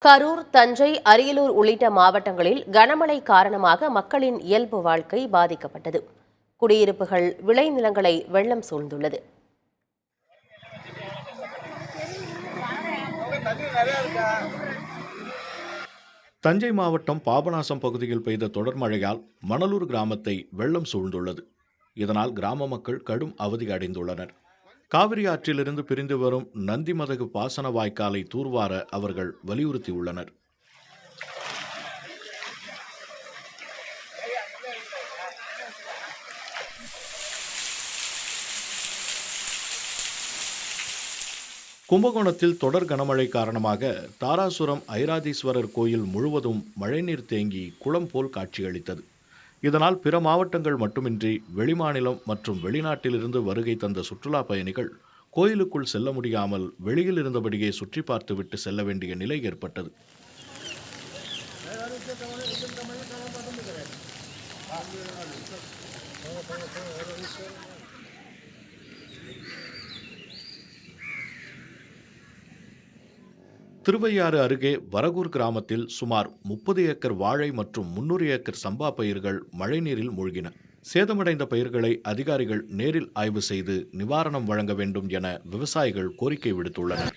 கரூர், தஞ்சை, அரியலூர் உள்ளிட்ட மாவட்டங்களில் கனமழை காரணமாக மக்களின் இயல்பு வாழ்க்கை பாதிக்கப்பட்டது. குடியிருப்புகள், விளைநிலங்களை வெள்ளம் சூழ்ந்துள்ளது. தஞ்சை மாவட்டம் பாபநாசம் பகுதியில் பெய்த தொடர் மழையால் மணலூர் கிராமத்தை வெள்ளம் சூழ்ந்துள்ளது. இதனால் கிராம மக்கள் கடும் அவதி அடைந்துள்ளனர். காவிரி ஆற்றிலிருந்து பிரிந்து வரும் நந்திமதகு பாசன வாய்க்காலை தூர்வார அவர்கள் வலியுறுத்தியுள்ளனர். கும்பகோணத்தில் தொடர் கனமழை காரணமாக தாராசுரம் ஐராதீஸ்வரர் கோயில் முழுவதும் மழைநீர் தேங்கி குளம் போல் காட்சியளித்தது. இதனால் பிற மாவட்டங்கள் மட்டுமின்றி வெளிமாநிலம் மற்றும் வெளிநாட்டிலிருந்து வருகை தந்த சுற்றுலா பயணிகள் கோயிலுக்குள் செல்ல முடியாமல் வெளியில் இருந்தபடியே சுற்றி பார்த்துவிட்டு செல்ல வேண்டிய நிலை ஏற்பட்டது. திருவையாறு அருகே வரகூர் கிராமத்தில் சுமார் 30 ஏக்கர் வாழை மற்றும் 300 ஏக்கர் சம்பா பயிர்கள் மழைநீரில் மூழ்கின. சேதமடைந்த பயிர்களை அதிகாரிகள் நேரில் ஆய்வு செய்து நிவாரணம் வழங்க வேண்டும் என விவசாயிகள் கோரிக்கை விடுத்துள்ளனர்.